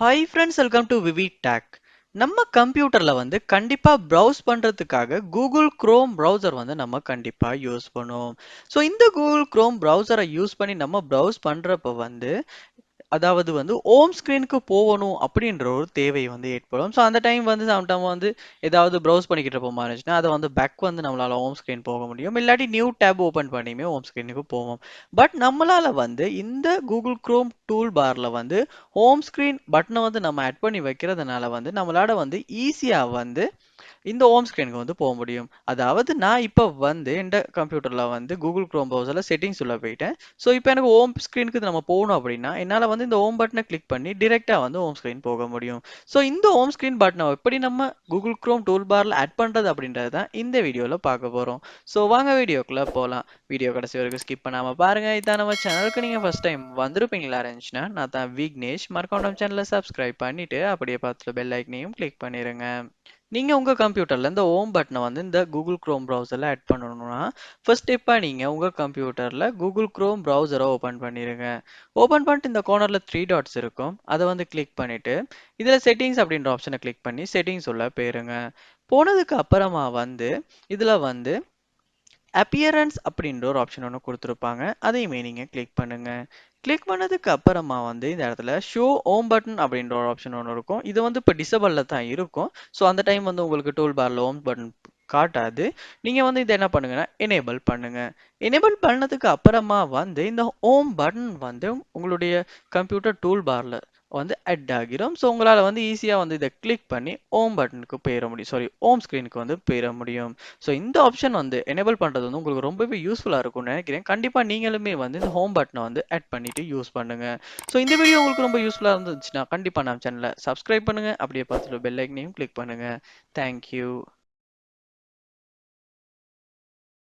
Hi friends, welcome to VividTech. நம்ம கம்ப்யூட்டர்ல கண்டிப்பா ப்ரௌஸ் பண்றதுக்காக கூகுள் குரோம் ப்ரௌசர் நம்ம கண்டிப்பா யூஸ் பண்ணுவோம். ஸோ இந்த கூகுள் குரோம் ப்ரௌசரை யூஸ் பண்ணி நம்ம ப்ரௌஸ் பண்றப்ப அதாவது ஹோம் ஸ்க்ரீனுக்கு போகணும் அப்படின்ற ஒரு தேவை ஏற்படும். ஸோ அந்த டைம் சம்டைம் ஏதாவது ப்ரௌஸ் பண்ணிக்கிட்டு இருப்போம் இருந்துச்சுன்னா அதை பேக் நம்மளால ஹோம் ஸ்க்ரீன் போக முடியும். இல்லாட்டி நியூ டேப் ஓப்பன் பண்ணியுமே ஹோம் ஸ்க்ரீனுக்கு போவோம். பட் நம்மளால இந்த கூகுள் குரோம் டூல் பார்ல ஹோம் ஸ்க்ரீன் பட்டனை நம்ம ஆட் பண்ணி வைக்கிறதுனால நம்மளால ஈஸியா இந்த ஹோம் ஸ்க்ரீனுக்கு போக முடியும். அதாவது நான் இப்போ இந்த கம்ப்யூட்டர்ல கூகுள் குரோம் ப்ரௌசர்ல செட்டிங்ஸ் உள்ள போயிட்டேன். ஸோ இப்போ எனக்கு ஹோம் ஸ்க்ரீனுக்கு நம்ம போகணும் அப்படின்னா என்னால் இந்த ஹோம் பட்டனை கிளிக் பண்ணி டிரெக்டா ஹோம் ஸ்க்ரீன் போக முடியும். ஸோ இந்த ஹோம் ஸ்க்ரீன் பட்டனை எப்படி நம்ம கூகுள் குரோம் டூல் பார்ல ஆட் பண்றது அப்படின்றது தான் இந்த வீடியோல பார்க்க போறோம். ஸோ வாங்க வீடியோக்குள்ள போகலாம். வீடியோ கடைசி வரைக்கும் ஸ்கிப் பண்ணாம பாருங்க. இதான் நம்ம சேனலுக்கு நீங்க ஃபர்ஸ்ட் டைம் வந்திருப்பீங்களா இருந்துச்சுன்னா நான் தான் விக்னேஷ். மறக்காம நம்ம சேனலை சப்ஸ்கிரைப் பண்ணிட்டு அப்படியே பார்த்துட்டு பெல் ஐக்கனையும் கிளிக் பண்ணிருங்க. நீங்க உங்க கம்ப்யூட்டர்ல இந்த ஹோம் பட்டனை இந்த கூகுள் குரோம் ப்ரௌசர்ல ஆட் பண்ணணும்னா ஃபர்ஸ்ட் ஸ்டெப்பா நீங்க உங்க கம்ப்யூட்டர்ல கூகுள் குரோம் ப்ரௌசரை ஓபன் பண்ணிருங்க. ஓபன் பண்ணிட்டு இந்த கார்னர்ல த்ரீ டாட்ஸ் இருக்கும், அதை கிளிக் பண்ணிட்டு இதுல செட்டிங்ஸ் அப்படின்ற ஆப்ஷனை கிளிக் பண்ணி செட்டிங்ஸ் உள்ள போயிருங்க. போனதுக்கு அப்புறமா இதுல அப்பியரன்ஸ் அப்படின்ற ஒரு ஆப்ஷன் ஒன்று கொடுத்துருப்பாங்க, அதையுமே நீங்க கிளிக் பண்ணுங்க. கிளிக் பண்ணதுக்கு அப்புறமா இந்த இடத்துல ஷோ ஹோம் பட்டன் அப்படின்ற ஒரு ஆப்ஷன் ஒன்று இருக்கும். இது இப்போ டிசபிள்ல தான் இருக்கும். ஸோ அந்த டைம் உங்களுக்கு டூல் பார்ல ஹோம் பட்டன் காட்டாது. நீங்க இதை என்ன பண்ணுங்கன்னா எனேபிள் பண்ணுங்க. எனேபிள் பண்ணதுக்கு அப்புறமா இந்த ஹோம் பட்டன் உங்களுடைய கம்ப்யூட்டர் டூல் பார்ல அட் ஆகிரும். ஸோ உங்களால ஈஸியா இதை கிளிக் பண்ணி ஹோம் பட்டனுக்கு போயிட முடியும், சாரி ஹோம் ஸ்கிரீனுக்கு போயிட முடியும். ஸோ இந்த ஆப்ஷன் எனேபிள் பண்றது உங்களுக்கு ரொம்பவே யூஸ்ஃபுல்லா இருக்கும்னு நினைக்கிறேன். கண்டிப்பா நீங்களுமே இந்த ஹோம் பட்டனை ஆட் பண்ணிட்டு யூஸ் பண்ணுங்க. ஸோ இந்த வீடியோ உங்களுக்கு ரொம்ப யூஸ்ஃபுல்லா இருந்துச்சுன்னா கண்டிப்பா நம்ம சேனலை சப்ஸ்கிரைப் பண்ணுங்க. அப்படியே பார்த்துட்டு பெல் ஐக்கனையும் கிளிக் பண்ணுங்க. தேங்க்யூ.